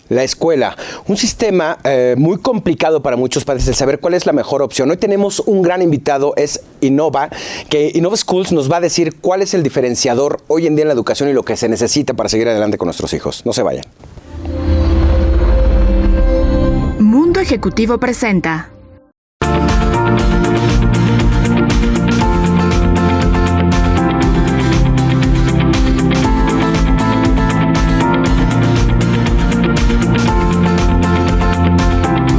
La escuela, un sistema muy complicado para muchos padres el saber cuál es la mejor opción. Hoy tenemos un gran invitado, es Innova, que Innova Schools nos va a decir cuál es el diferenciador hoy en día en la educación y lo que se necesita para seguir adelante con nuestros hijos. No se vayan. Mundo Ejecutivo presenta.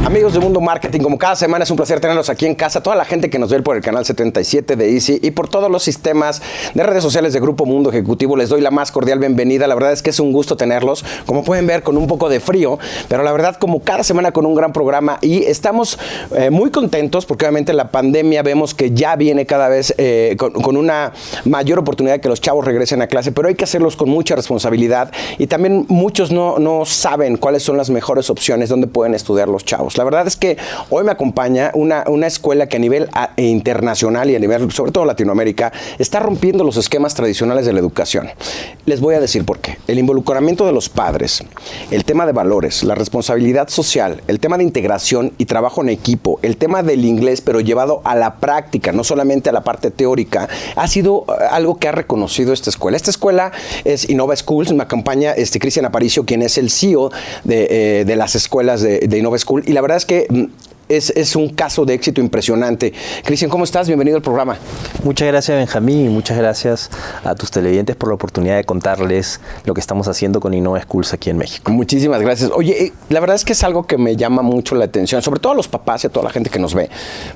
Amigos de Mundo Marketing, como cada semana es un placer tenerlos aquí en casa, toda la gente que nos ve por el canal 77 de Easy y por todos los sistemas de redes sociales de Grupo Mundo Ejecutivo, les doy la más cordial bienvenida. La verdad es que es un gusto tenerlos, como pueden ver, con un poco de frío, pero la verdad como cada semana con un gran programa y estamos muy contentos porque obviamente la pandemia vemos que ya viene cada vez con una mayor oportunidad de que los chavos regresen a clase, pero hay que hacerlos con mucha responsabilidad y también muchos no saben cuáles son las mejores opciones donde pueden estudiar los chavos. La verdad es que hoy me acompaña una escuela que a nivel internacional y a nivel, sobre todo Latinoamérica, está rompiendo los esquemas tradicionales de la educación. Les voy a decir por qué. El involucramiento de los padres, el tema de valores, la responsabilidad social, el tema de integración y trabajo en equipo, el tema del inglés, pero llevado a la práctica, no solamente a la parte teórica, ha sido algo que ha reconocido esta escuela. Esta escuela es Innova Schools, me acompaña Cristian Aparicio, quien es el CEO de las escuelas de Innova School, y la verdad es que es un caso de éxito impresionante. Cristian, ¿cómo estás? Bienvenido al programa. Muchas gracias, Benjamín, y muchas gracias a tus televidentes por la oportunidad de contarles lo que estamos haciendo con Innova Schools aquí en México. Muchísimas gracias. Oye, la verdad es que es algo que me llama mucho la atención, sobre todo a los papás y a toda la gente que nos ve,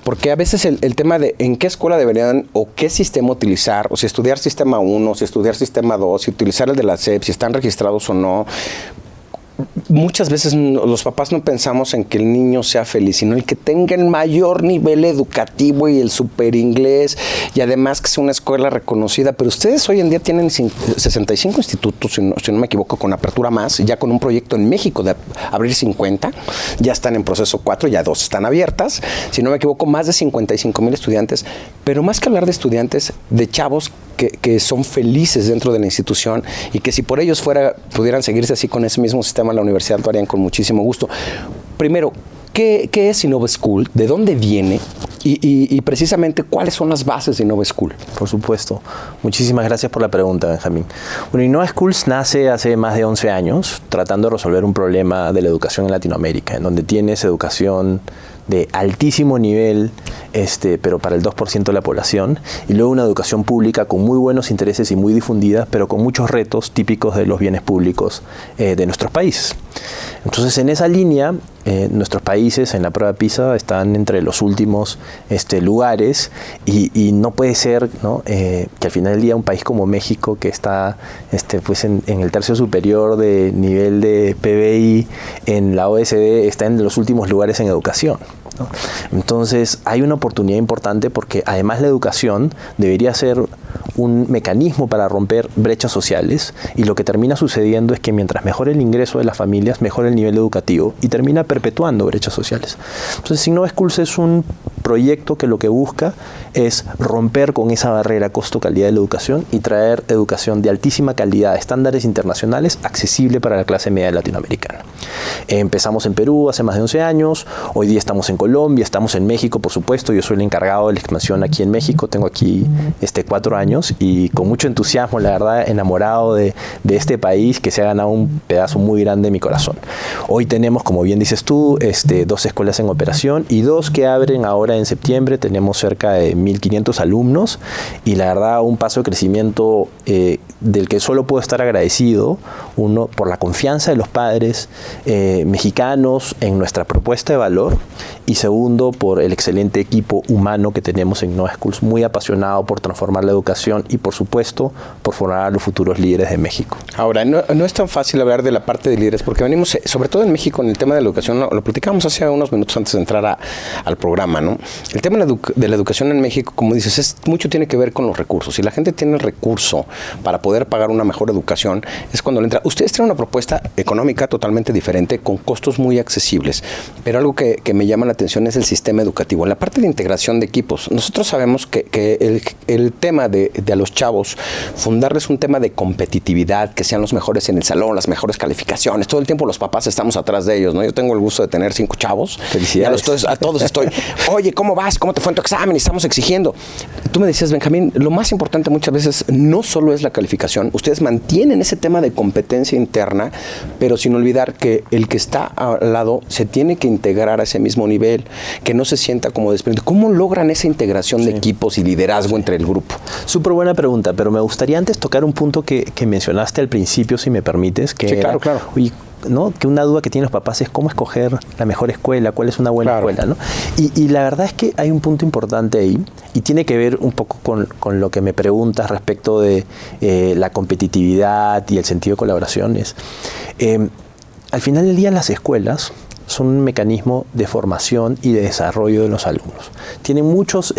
porque a veces el tema de en qué escuela deberían o qué sistema utilizar, o si estudiar sistema 1, si estudiar sistema 2, si utilizar el de la SEP, si están registrados o no. Muchas veces los papás no pensamos en que el niño sea feliz, sino el que tenga el mayor nivel educativo y el super inglés y además que sea una escuela reconocida. Pero ustedes hoy en día tienen 65 institutos, si no me equivoco, con apertura más, ya con un proyecto en México de abrir 50, ya están en proceso 4, ya 2 están abiertas, si no me equivoco, más de 55,000 estudiantes. Pero más que hablar de estudiantes, de chavos que son felices dentro de la institución y que si por ellos pudieran seguirse así con ese mismo sistema en la universidad, lo harían con muchísimo gusto. Primero, ¿qué es Innova School? ¿De dónde viene? Y precisamente, ¿cuáles son las bases de Innova School? Por supuesto. Muchísimas gracias por la pregunta, Benjamín. Bueno, Innova Schools nace hace más de 11 años tratando de resolver un problema de la educación en Latinoamérica, en donde tienes educación de altísimo nivel, pero para el 2% de la población, y luego una educación pública con muy buenos intereses y muy difundida, pero con muchos retos típicos de los bienes públicos de nuestros países. Entonces, en esa línea, nuestros países en la prueba PISA están entre los últimos lugares y no puede ser, ¿no? Que al final del día un país como México, que está pues en el tercio superior de nivel de PBI en la OECD, está en los últimos lugares en educación, ¿no? Entonces hay una oportunidad importante porque además la educación debería ser un mecanismo para romper brechas sociales y lo que termina sucediendo es que mientras mejore el ingreso de las familias, mejora el nivel educativo y termina perpetuando brechas sociales. Entonces Innova Schools es un proyecto que lo que busca es romper con esa barrera costo-calidad de la educación y traer educación de altísima calidad, estándares internacionales, accesible para la clase media latinoamericana. Empezamos en Perú hace más de 11 años, hoy día estamos en Colombia, estamos en México, por supuesto, yo soy el encargado de la expansión aquí en México, tengo aquí 4 años y con mucho entusiasmo, la verdad, enamorado de este país que se ha ganado un pedazo muy grande de mi corazón. Hoy tenemos, como bien dices tú, 2 escuelas en operación y 2 que abren ahora en septiembre. Tenemos cerca de 1,500 alumnos y la verdad un paso de crecimiento del que solo puedo estar agradecido, uno, por la confianza de los padres mexicanos en nuestra propuesta de valor y segundo, por el excelente equipo humano que tenemos en Innova Schools, muy apasionado por transformar la educación y por supuesto por formar a los futuros líderes de México. Ahora, no es tan fácil hablar de la parte de líderes porque venimos, sobre todo en México, en el tema de la educación, lo platicamos hace unos minutos antes de entrar al programa, ¿no? el tema de la educación en México, como dices, mucho tiene que ver con los recursos. Si la gente tiene el recurso para poder pagar una mejor educación, es cuando le entra. Ustedes tienen una propuesta económica totalmente diferente, con costos muy accesibles, pero algo que me llama la atención es el sistema educativo. En la parte de integración de equipos, nosotros sabemos que el tema de a los chavos, fundarles un tema de competitividad, que sean los mejores en el salón, las mejores calificaciones, todo el tiempo los papás estamos atrás de ellos, ¿no? Yo tengo el gusto de tener 5 chavos. Felicidades. A todos estoy, oye, ¿cómo vas? ¿Cómo te fue en tu examen? Y estamos exigiendo. Tú me decías, Benjamín, lo más importante muchas veces no solo es la calificación, ustedes mantienen ese tema de competencia interna, pero sin olvidar que el que está al lado se tiene que integrar a ese mismo nivel, que no se sienta como desprendido. ¿Cómo logran esa integración de equipos y liderazgo entre el grupo? Súper buena pregunta, pero me gustaría antes tocar un punto que mencionaste al principio, si me permites, que sí, era, claro. Oye, ¿no? Que una duda que tienen los papás es cómo escoger la mejor escuela, cuál es una buena escuela, ¿no? Y la verdad es que hay un punto importante ahí, y tiene que ver un poco con lo que me preguntas respecto de la competitividad y el sentido de colaboraciones. Al final del día, las escuelas son un mecanismo de formación y de desarrollo de los alumnos. Tienen muchos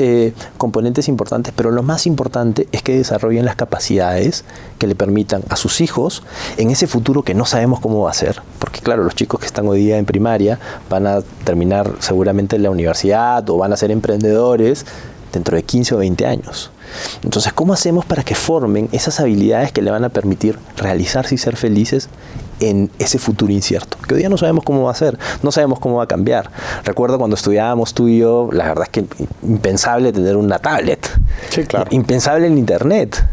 componentes importantes, pero lo más importante es que desarrollen las capacidades que le permitan a sus hijos, en ese futuro que no sabemos cómo va a ser, porque claro, los chicos que están hoy día en primaria van a terminar seguramente en la universidad o van a ser emprendedores dentro de 15 o 20 años. Entonces, ¿cómo hacemos para que formen esas habilidades que le van a permitir realizarse y ser felices en ese futuro incierto? Que hoy día no sabemos cómo va a ser, no sabemos cómo va a cambiar. Recuerdo cuando estudiábamos tú y yo, la verdad es que impensable tener una tablet. Sí, claro. Impensable el internet,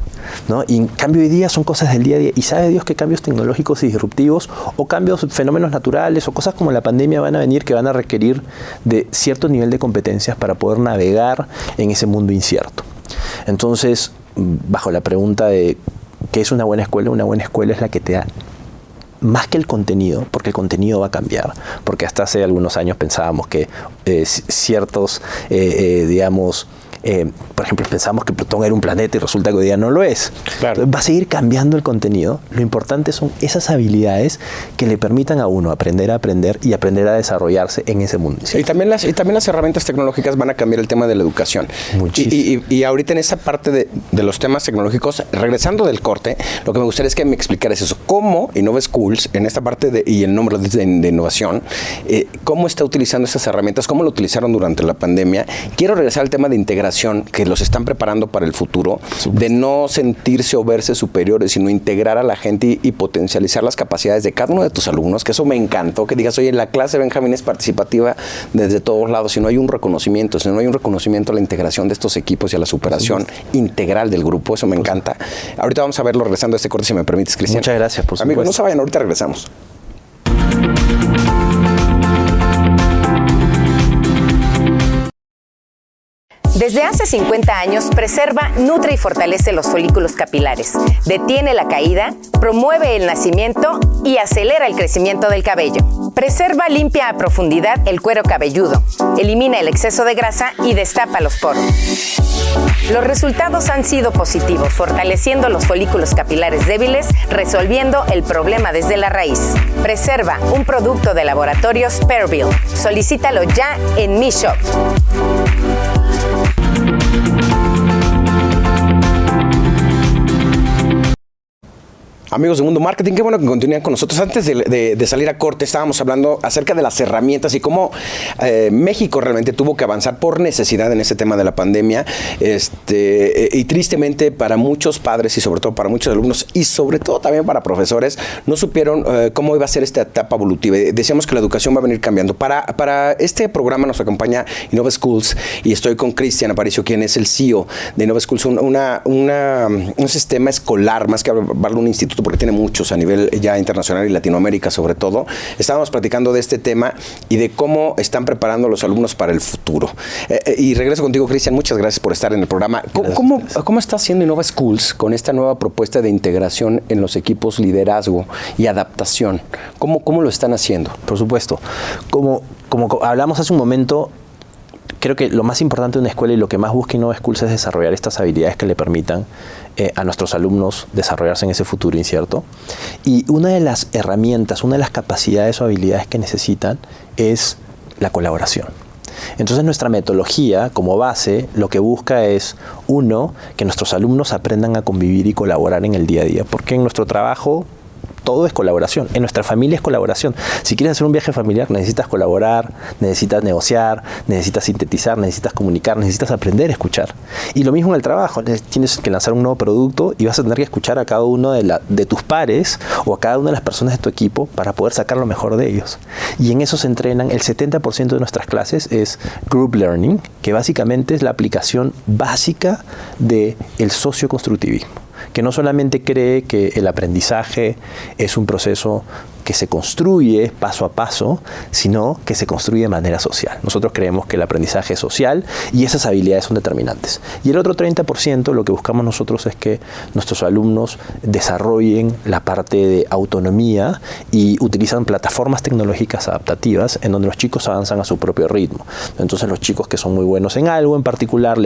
¿no? Y en cambio hoy día son cosas del día a día. Y sabe Dios que cambios tecnológicos y disruptivos o cambios, fenómenos naturales o cosas como la pandemia van a venir que van a requerir de cierto nivel de competencias para poder navegar en ese mundo incierto. Entonces, bajo la pregunta de ¿qué es una buena escuela es la que te da más que el contenido, porque el contenido va a cambiar, porque hasta hace algunos años pensábamos que ciertos, digamos, por ejemplo, pensamos que Plutón era un planeta y resulta que hoy día no lo es. Claro. Va a seguir cambiando el contenido. Lo importante son esas habilidades que le permitan a uno aprender a aprender y aprender a desarrollarse en ese mundo. ¿Sí? Y también las herramientas tecnológicas van a cambiar el tema de la educación. Muchísimo. Y ahorita en esa parte de los temas tecnológicos, regresando del corte, lo que me gustaría es que me explicaras eso. ¿Cómo Innova Schools, en esta parte y el nombre de innovación, cómo está utilizando esas herramientas, cómo lo utilizaron durante la pandemia? Quiero regresar al tema de integración, que los están preparando para el futuro, de no sentirse o verse superiores, sino integrar a la gente y potencializar las capacidades de cada uno de tus alumnos, que eso me encantó, que digas, oye, la clase Benjamín es participativa desde todos lados, si no hay un reconocimiento, a la integración de estos equipos y a la superación integral del grupo, eso me encanta. Ahorita vamos a verlo regresando a este corte, si me permites, Cristian. Muchas gracias, por supuesto. Amigos, no se vayan, ahorita regresamos. Desde hace 50 años, Preserva nutre y fortalece los folículos capilares, detiene la caída, promueve el nacimiento y acelera el crecimiento del cabello. Preserva limpia a profundidad el cuero cabelludo, elimina el exceso de grasa y destapa los poros. Los resultados han sido positivos, fortaleciendo los folículos capilares débiles, resolviendo el problema desde la raíz. Preserva, un producto de laboratorios Perville. Solicítalo ya en Mi Shop. Amigos de Mundo Marketing, qué bueno que continúan con nosotros. Antes de salir a corte, estábamos hablando acerca de las herramientas y cómo México realmente tuvo que avanzar por necesidad en ese tema de la pandemia. Y tristemente para muchos padres y sobre todo para muchos alumnos y sobre todo también para profesores, no supieron cómo iba a ser esta etapa evolutiva. Decíamos que la educación va a venir cambiando. Para este programa nos acompaña Innova Schools y estoy con Cristian Aparicio, quien es el CEO de Innova Schools, un sistema escolar, más que hablarlo un instituto, porque tiene muchos a nivel ya internacional y Latinoamérica sobre todo. Estábamos platicando de este tema y de cómo están preparando a los alumnos para el futuro. Y regreso contigo, Cristian. Muchas gracias por estar en el programa. ¿Cómo está haciendo Innova Schools con esta nueva propuesta de integración en los equipos, liderazgo y adaptación? ¿Cómo lo están haciendo? Por supuesto. Como hablamos hace un momento, creo que lo más importante de una escuela y lo que más busca Innova Schools es desarrollar estas habilidades que le permitan a nuestros alumnos desarrollarse en ese futuro incierto. Y una de las herramientas, una de las capacidades o habilidades que necesitan es la colaboración. Entonces nuestra metodología como base lo que busca es, uno, que nuestros alumnos aprendan a convivir y colaborar en el día a día, porque en nuestro trabajo todo es colaboración, en nuestra familia es colaboración. Si quieres hacer un viaje familiar necesitas colaborar, necesitas negociar, necesitas sintetizar, necesitas comunicar, necesitas aprender a escuchar. Y lo mismo en el trabajo, tienes que lanzar un nuevo producto y vas a tener que escuchar a cada uno de tus pares o a cada una de las personas de tu equipo para poder sacar lo mejor de ellos. Y en eso se entrenan, el 70% de nuestras clases es Group Learning, que básicamente es la aplicación básica del socioconstructivismo, que no solamente cree que el aprendizaje es un proceso que se construye paso a paso, sino que se construye de manera social. Nosotros creemos que el aprendizaje es social y esas habilidades son determinantes. Y el otro 30%, lo que buscamos nosotros es que nuestros alumnos desarrollen la parte de autonomía y utilizan plataformas tecnológicas adaptativas en donde los chicos avanzan a su propio ritmo. Entonces los chicos que son muy buenos en algo en particular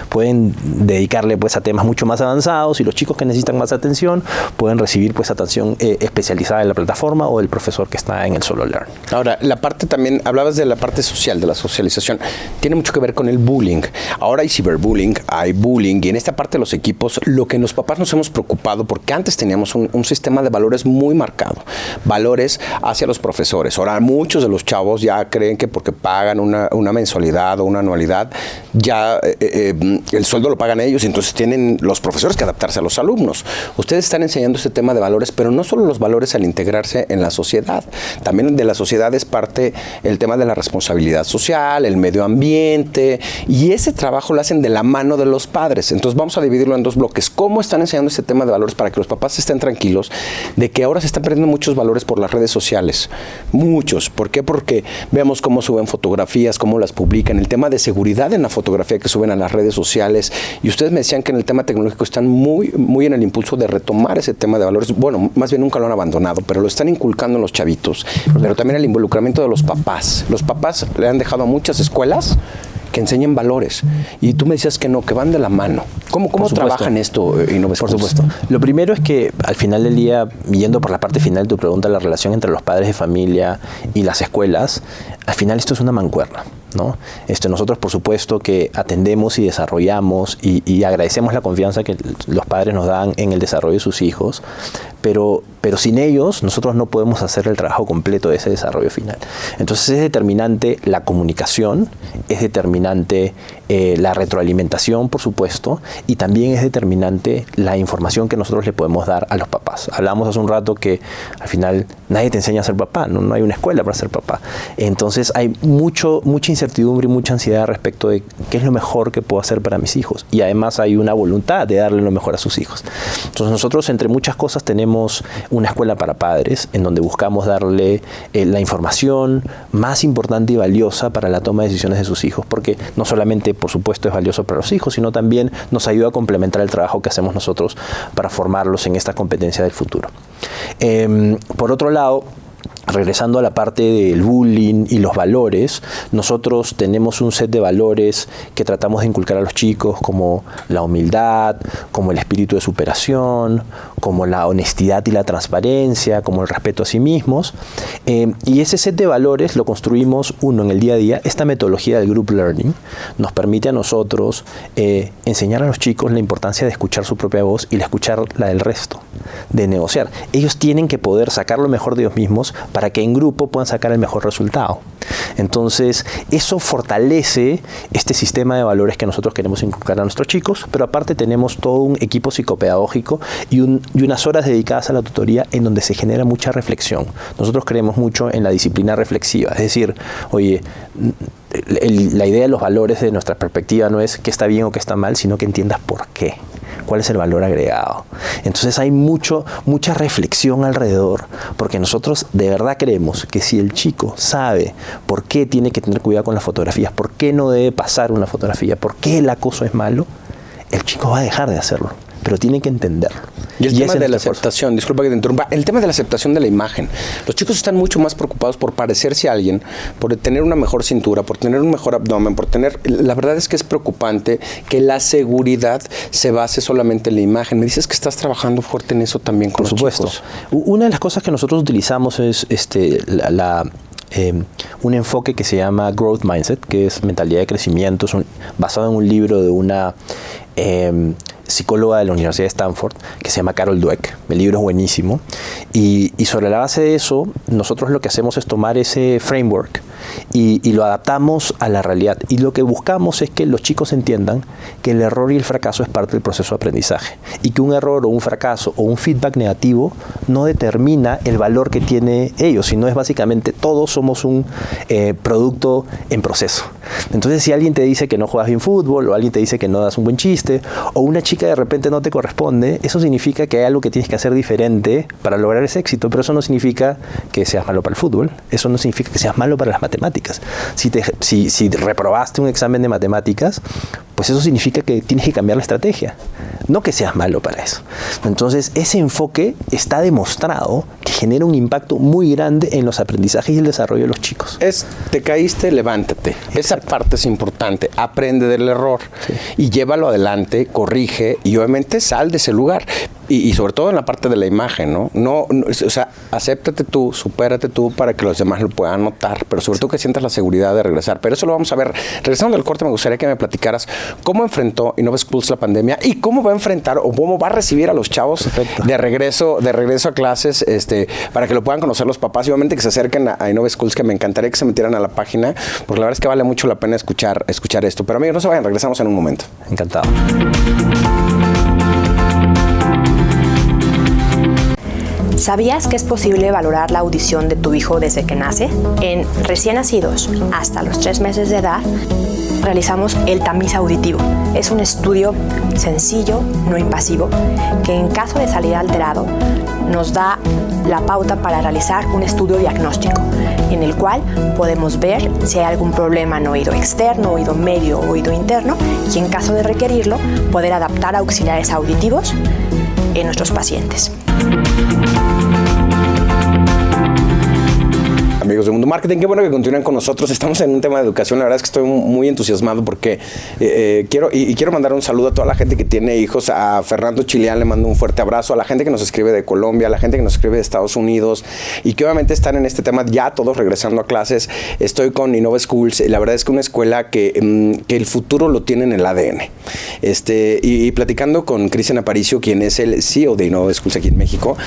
pueden dedicarle pues a temas mucho más avanzados, y los chicos que necesitan más atención pueden recibir pues atención especializada en la plataforma o del profesor que está en el solo learning. Ahora, la parte también, hablabas de la parte social, de la socialización, tiene mucho que ver con el bullying. Ahora hay ciberbullying, hay bullying, y en esta parte de los equipos, lo que los papás nos hemos preocupado, porque antes teníamos un sistema de valores muy marcado, valores hacia los profesores. Ahora, muchos de los chavos ya creen que porque pagan una mensualidad o una anualidad, ya el sueldo lo pagan ellos, y entonces tienen los profesores que adaptarse a los alumnos. Ustedes están enseñando este tema de valores, pero no solo los valores al integrarse en la sociedad. También de la sociedad es parte el tema de la responsabilidad social, el medio ambiente, y ese trabajo lo hacen de la mano de los padres. Entonces vamos a dividirlo en dos bloques. ¿Cómo están enseñando este tema de valores para que los papás estén tranquilos de que ahora se están perdiendo muchos valores por las redes sociales? Muchos. ¿Por qué? Porque vemos cómo suben fotografías, cómo las publican, el tema de seguridad en la fotografía que suben a las redes sociales, y ustedes me decían que en el tema tecnológico están muy en el impulso de retomar ese tema de valores. Bueno, más bien nunca lo han abandonado, pero lo están inculcando en los chavitos, pero también el involucramiento de los papás. Los papás le han dejado a muchas escuelas que enseñen valores, y tú me decías que no, que van de la mano. ¿Cómo trabajan esto, Innove Schools? Por supuesto. Lo primero es que al final del día, yendo por la parte final de tu pregunta, la relación entre los padres de familia y las escuelas, al final esto es una mancuerna, ¿no? Nosotros, por supuesto, que atendemos y desarrollamos y agradecemos la confianza que los padres nos dan en el desarrollo de sus hijos, pero sin ellos nosotros no podemos hacer el trabajo completo de ese desarrollo final. Entonces es determinante la comunicación, es determinante la retroalimentación, por supuesto, y también es determinante la información que nosotros le podemos dar a los papás. Hablamos hace un rato que al final nadie te enseña a ser papá, no hay una escuela para ser papá. Entonces hay mucha incertidumbre y mucha ansiedad respecto de qué es lo mejor que puedo hacer para mis hijos, y además hay una voluntad de darle lo mejor a sus hijos. Entonces nosotros, entre muchas cosas, tenemos una escuela para padres en donde buscamos darle la información más importante y valiosa para la toma de decisiones de sus hijos, porque no solamente, por supuesto, es valioso para los hijos, sino también nos ayuda a complementar el trabajo que hacemos nosotros para formarlos en esta competencia del futuro. Por otro lado, regresando a la parte del bullying y los valores, nosotros tenemos un set de valores que tratamos de inculcar a los chicos, como la humildad, como el espíritu de superación, como la honestidad y la transparencia, como el respeto a sí mismos. Y ese set de valores lo construimos, en el día a día. Esta metodología del Group Learning nos permite a nosotros enseñar a los chicos la importancia de escuchar su propia voz y de escuchar la del resto, de negociar. Ellos tienen que poder sacar lo mejor de ellos mismos para que en grupo puedan sacar el mejor resultado. Entonces, eso fortalece este sistema de valores que nosotros queremos inculcar a nuestros chicos, pero aparte tenemos todo un equipo psicopedagógico y unas horas dedicadas a la tutoría en donde se genera mucha reflexión. Nosotros creemos mucho en la disciplina reflexiva, es decir, oye, la idea de los valores de nuestra perspectiva no es qué está bien o qué está mal, sino que entiendas por qué. ¿Cuál es el valor agregado? Entonces hay mucha reflexión alrededor, porque nosotros de verdad creemos que si el chico sabe por qué tiene que tener cuidado con las fotografías, por qué no debe pasar una fotografía, por qué el acoso es malo, el chico va a dejar de hacerlo, pero tiene que entenderlo. Y el tema de la aceptación, disculpa que te interrumpa, el tema de la aceptación de la imagen. Los chicos están mucho más preocupados por parecerse a alguien, por tener una mejor cintura, por tener un mejor abdomen, la verdad es que es preocupante que la seguridad se base solamente en la imagen. Me dices que estás trabajando fuerte en eso también con los chicos. Por supuesto. Una de las cosas que nosotros utilizamos es un enfoque que se llama Growth Mindset, que es mentalidad de crecimiento, basado en un libro de una psicóloga de la Universidad de Stanford, que se llama Carol Dweck. El libro es buenísimo. Y sobre la base de eso, nosotros lo que hacemos es tomar ese framework y lo adaptamos a la realidad. Y lo que buscamos es que los chicos entiendan que el error y el fracaso es parte del proceso de aprendizaje. Y que un error o un fracaso o un feedback negativo no determina el valor que tiene ellos, sino es básicamente todos somos un producto en proceso. Entonces, si alguien te dice que no juegas bien fútbol, o alguien te dice que no das un buen chiste, o una chica de repente no te corresponde, eso significa que hay algo que tienes que hacer diferente para lograr ese éxito, pero eso no significa que seas malo para el fútbol, eso no significa que seas malo para las matemáticas. Si reprobaste un examen de matemáticas, pues eso significa que tienes que cambiar la estrategia, no que seas malo para eso. Entonces, ese enfoque está demostrado que genera un impacto muy grande en los aprendizajes y el desarrollo de los chicos. Te caíste, levántate. Exacto. Esa parte es importante. Aprende del error y llévalo adelante, corrige y obviamente sal de ese lugar. Y sobre todo en la parte de la imagen, ¿no? O sea, acéptate tú, supérate tú para que los demás lo puedan notar, pero sobre todo que sientas la seguridad de regresar. Pero eso lo vamos a ver. Regresando del corte, me gustaría que me platicaras cómo enfrentó Innova Schools la pandemia y cómo va a enfrentar o cómo va a recibir a los chavos de regreso a clases, para que lo puedan conocer los papás y obviamente que se acerquen a Innova Schools, que me encantaría que se metieran a la página, porque la verdad es que vale mucho la pena escuchar esto. Pero amigos, no se vayan, regresamos en un momento. Encantado. ¿Sabías que es posible valorar la audición de tu hijo desde que nace? En recién nacidos hasta los 3 meses de edad, realizamos el tamiz auditivo. Es un estudio sencillo, no invasivo, que en caso de salir alterado nos da la pauta para realizar un estudio diagnóstico, en el cual podemos ver si hay algún problema en oído externo, oído medio o oído interno, y en caso de requerirlo, poder adaptar auxiliares auditivos en nuestros pacientes. Amigos de Mundo Marketing, qué bueno que continúen con nosotros. Estamos en un tema de educación. La verdad es que estoy muy entusiasmado porque quiero mandar un saludo a toda la gente que tiene hijos. A Fernando Chileán le mando un fuerte abrazo. A la gente que nos escribe de Colombia, a la gente que nos escribe de Estados Unidos y que obviamente están en este tema ya todos regresando a clases. Estoy con Innova Schools. La verdad es que una escuela que el futuro lo tiene en el ADN. Y platicando con Cristian Aparicio, quien es el CEO de Innova Schools aquí en México,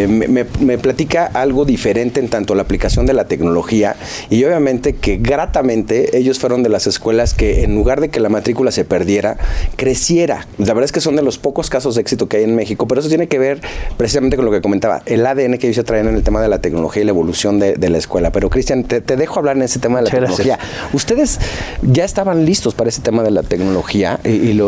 me platica algo diferente en tanto la aplicación de la tecnología y obviamente que gratamente ellos fueron de las escuelas que en lugar de que la matrícula se perdiera, creciera. La verdad es que son de los pocos casos de éxito que hay en México, pero eso tiene que ver precisamente con lo que comentaba, el ADN que ellos ya traen en el tema de la tecnología y la evolución de la escuela. Pero Cristian, te dejo hablar en ese tema de la tecnología. Ustedes ya estaban listos para ese tema de la tecnología y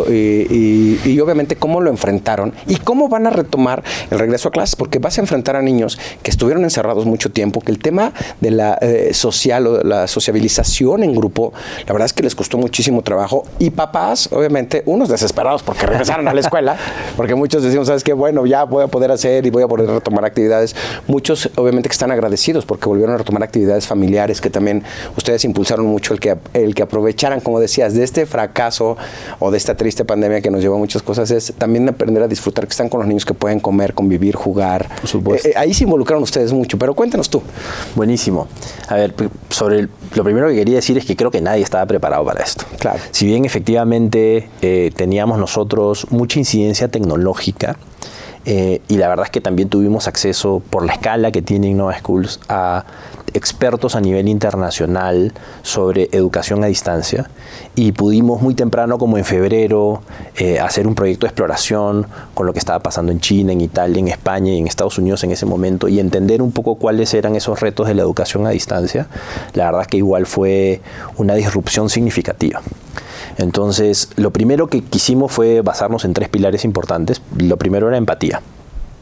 obviamente cómo lo enfrentaron y cómo van a retomar el regreso a clases, porque vas a enfrentar a niños que estuvieron encerrados mucho tiempo, que el tema de la social o la sociabilización en grupo, la verdad es que les costó muchísimo trabajo y papás, obviamente, unos desesperados porque regresaron a la escuela, porque muchos decimos, ¿sabes qué? Bueno, ya voy a poder hacer y voy a poder retomar actividades. Muchos, obviamente, que están agradecidos porque volvieron a retomar actividades familiares, que también ustedes impulsaron mucho el que aprovecharan, como decías, de este fracaso o de esta triste pandemia que nos llevó a muchas cosas, es también aprender a disfrutar, que están con los niños, que pueden comer, convivir, jugar. Por supuesto. Ahí se involucraron ustedes mucho, pero cuéntanos tú. Buenísimo. A ver, lo primero que quería decir es que creo que nadie estaba preparado para esto. Claro. Si bien efectivamente teníamos nosotros mucha incidencia tecnológica, y la verdad es que también tuvimos acceso, por la escala que tiene Innova Schools, a expertos a nivel internacional sobre educación a distancia, y pudimos muy temprano, como en febrero, hacer un proyecto de exploración con lo que estaba pasando en China, en Italia, en España y en Estados Unidos en ese momento, y entender un poco cuáles eran esos retos de la educación a distancia. La verdad es que igual fue una disrupción significativa. Entonces, lo primero que quisimos fue basarnos en 3 pilares importantes. Lo primero era empatía.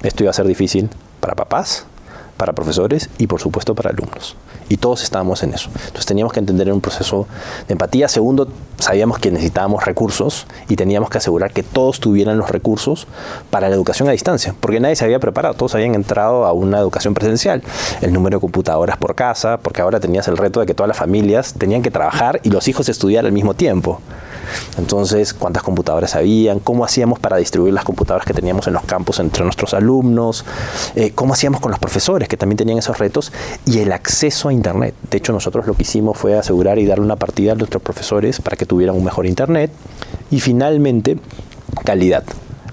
Esto iba a ser difícil para papás, para profesores y por supuesto para alumnos. Y todos estábamos en eso. Entonces teníamos que entender un proceso de empatía. Segundo, sabíamos que necesitábamos recursos y teníamos que asegurar que todos tuvieran los recursos para la educación a distancia, porque nadie se había preparado, todos habían entrado a una educación presencial. El número de computadoras por casa, porque ahora tenías el reto de que todas las familias tenían que trabajar y los hijos estudiar al mismo tiempo. Entonces, ¿cuántas computadoras habían? ¿Cómo hacíamos para distribuir las computadoras que teníamos en los campus entre nuestros alumnos? ¿Cómo hacíamos con los profesores? que también tenían esos retos, y el acceso a Internet. De hecho, nosotros lo que hicimos fue asegurar y darle una partida a nuestros profesores para que tuvieran un mejor Internet. Y finalmente, calidad.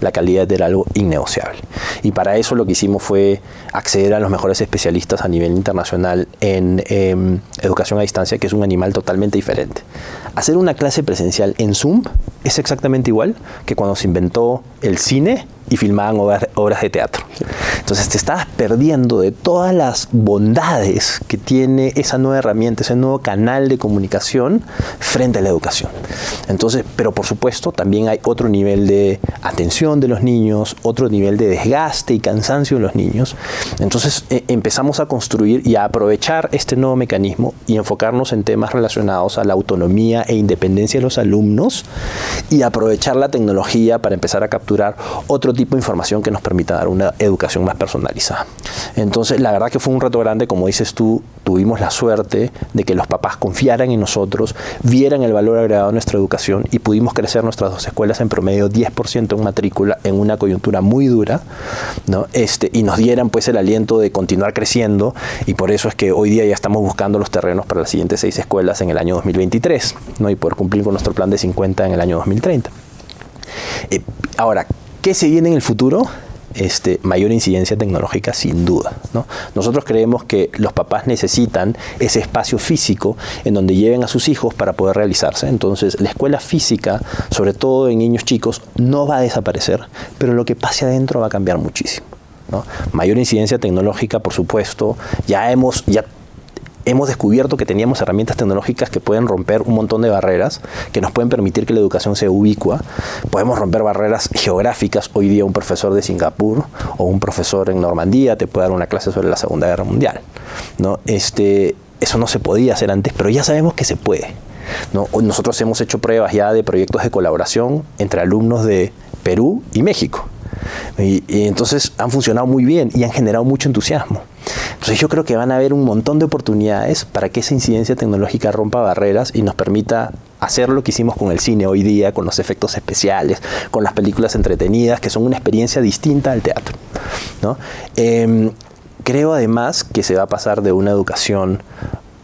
La calidad era algo innegociable. Y para eso lo que hicimos fue acceder a los mejores especialistas a nivel internacional en educación a distancia, que es un animal totalmente diferente. Hacer una clase presencial en Zoom es exactamente igual que cuando se inventó el cine y filmaban obras de teatro. Entonces te estabas perdiendo de todas las bondades que tiene esa nueva herramienta, ese nuevo canal de comunicación frente a la educación. Entonces, pero por supuesto también hay otro nivel de atención de los niños, otro nivel de desgaste y cansancio de los niños. Entonces empezamos a construir y a aprovechar este nuevo mecanismo y enfocarnos en temas relacionados a la autonomía e independencia de los alumnos, y aprovechar la tecnología para empezar a capturar otro tipo de información que nos permita dar una educación más personalizada. Entonces, la verdad que fue un reto grande. Como dices tú, tuvimos la suerte de que los papás confiaran en nosotros, vieran el valor agregado de nuestra educación, y pudimos crecer nuestras dos escuelas en promedio 10% en matrícula en una coyuntura muy dura, ¿no? Y nos dieran pues el aliento de continuar creciendo, y por eso es que hoy día ya estamos buscando los terrenos para las siguientes 6 escuelas en el año 2023, ¿no? Y poder cumplir con nuestro plan de 50 en el año 2030. Ahora, ¿qué se viene en el futuro? Mayor incidencia tecnológica, sin duda, ¿no? Nosotros creemos que los papás necesitan ese espacio físico en donde lleven a sus hijos para poder realizarse. Entonces, la escuela física, sobre todo en niños chicos, no va a desaparecer, pero lo que pase adentro va a cambiar muchísimo, ¿no? Mayor incidencia tecnológica, por supuesto. Ya hemos descubierto que teníamos herramientas tecnológicas que pueden romper un montón de barreras, que nos pueden permitir que la educación sea ubicua. Podemos romper barreras geográficas. Hoy día un profesor de Singapur o un profesor en Normandía te puede dar una clase sobre la Segunda Guerra Mundial, ¿no? Eso no se podía hacer antes, pero ya sabemos que se puede, ¿no? Nosotros hemos hecho pruebas ya de proyectos de colaboración entre alumnos de Perú y México. Y entonces han funcionado muy bien y han generado mucho entusiasmo. Entonces yo creo que van a haber un montón de oportunidades para que esa incidencia tecnológica rompa barreras y nos permita hacer lo que hicimos con el cine hoy día, con los efectos especiales, con las películas entretenidas, que son una experiencia distinta al teatro, ¿no? Creo además que se va a pasar de una educación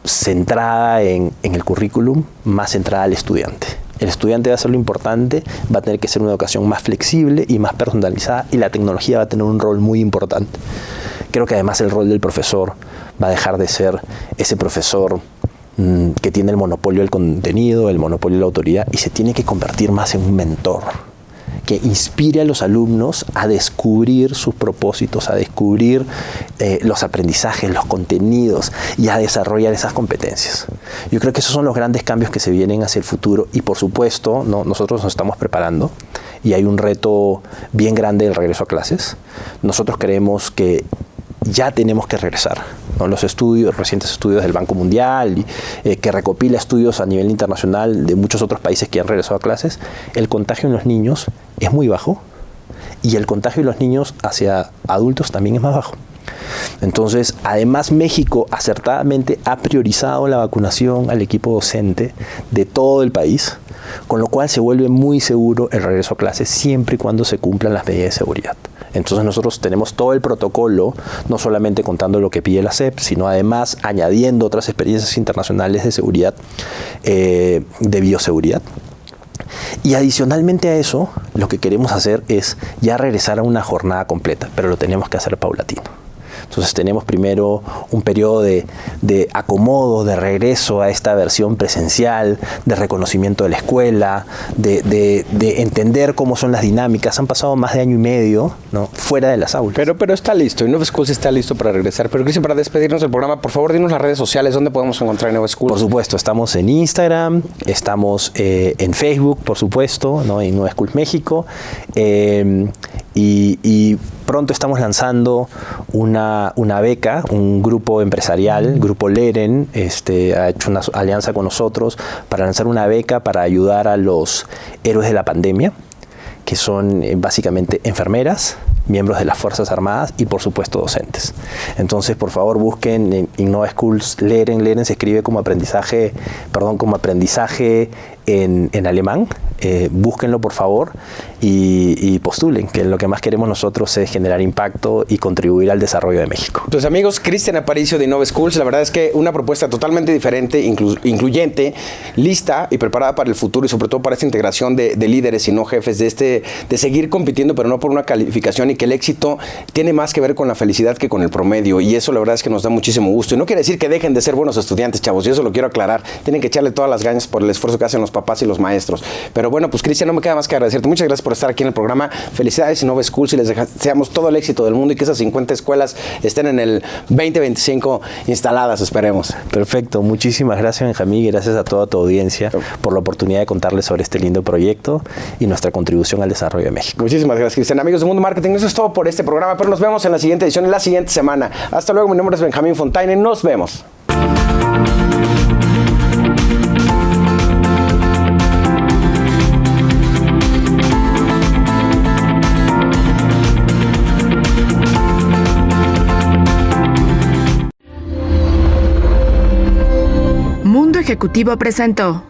centrada en el currículum, más centrada al estudiante. El estudiante va a ser lo importante, va a tener que ser una educación más flexible y más personalizada, y la tecnología va a tener un rol muy importante. Creo que además el rol del profesor va a dejar de ser ese profesor que tiene el monopolio del contenido, el monopolio de la autoridad, y se tiene que convertir más en un mentor que inspire a los alumnos a descubrir sus propósitos, a descubrir los aprendizajes, los contenidos, y a desarrollar esas competencias. Yo creo que esos son los grandes cambios que se vienen hacia el futuro, y por supuesto, ¿no? Nosotros nos estamos preparando y hay un reto bien grande del regreso a clases. Nosotros creemos que ya tenemos que regresar, ¿no? Los recientes estudios del Banco Mundial, que recopila estudios a nivel internacional de muchos otros países que han regresado a clases, el contagio en los niños es muy bajo, y el contagio de los niños hacia adultos también es más bajo. Entonces, además, México acertadamente ha priorizado la vacunación al equipo docente de todo el país, con lo cual se vuelve muy seguro el regreso a clases siempre y cuando se cumplan las medidas de seguridad. Entonces nosotros tenemos todo el protocolo, no solamente contando lo que pide la SEP, sino además añadiendo otras experiencias internacionales de seguridad, de bioseguridad. Y adicionalmente a eso, lo que queremos hacer es ya regresar a una jornada completa, pero lo tenemos que hacer paulatino. Entonces tenemos primero un periodo de acomodo, de regreso a esta versión presencial, de reconocimiento de la escuela, de entender cómo son las dinámicas. Han pasado más de año y medio, ¿no?, fuera de las aulas. Pero está listo, Innova Schools está listo para regresar. Pero Cristian, para despedirnos del programa, por favor, dinos las redes sociales, ¿dónde podemos encontrar Innova Schools? Por supuesto, estamos en Instagram, estamos en Facebook, por supuesto, ¿no?, en Innova Schools México, y pronto estamos lanzando una beca, un grupo empresarial, Grupo Leren, ha hecho una alianza con nosotros para lanzar una beca para ayudar a los héroes de la pandemia, que son básicamente enfermeras, miembros de las Fuerzas Armadas y, por supuesto, docentes. Entonces, por favor, busquen en Innova Schools Leren. Leren se escribe como aprendizaje en alemán. Búsquenlo, por favor. y postulen, que lo que más queremos nosotros es generar impacto y contribuir al desarrollo de México. Pues amigos, Cristian Aparicio de Innova Schools, la verdad es que una propuesta totalmente diferente, incluyente, lista y preparada para el futuro y sobre todo para esta integración de líderes y no jefes, de seguir compitiendo pero no por una calificación, y que el éxito tiene más que ver con la felicidad que con el promedio, y eso la verdad es que nos da muchísimo gusto. Y no quiere decir que dejen de ser buenos estudiantes, chavos, y eso lo quiero aclarar. Tienen que echarle todas las ganas por el esfuerzo que hacen los papás y los maestros. Pero bueno, pues Cristian, no me queda más que agradecerte. Muchas gracias por estar aquí en el programa. Felicidades Innova Schools y les deseamos todo el éxito del mundo y que esas 50 escuelas estén en el 2025 instaladas, esperemos. Perfecto, muchísimas gracias, Benjamín, y gracias a toda tu audiencia por la oportunidad de contarles sobre este lindo proyecto y nuestra contribución al desarrollo de México. Muchísimas gracias, Cristian. Amigos de Mundo Marketing, eso es todo por este programa, pero nos vemos en la siguiente edición, en la siguiente semana. Hasta luego, mi nombre es Benjamín Fontaine, nos vemos. Mundo Ejecutivo presentó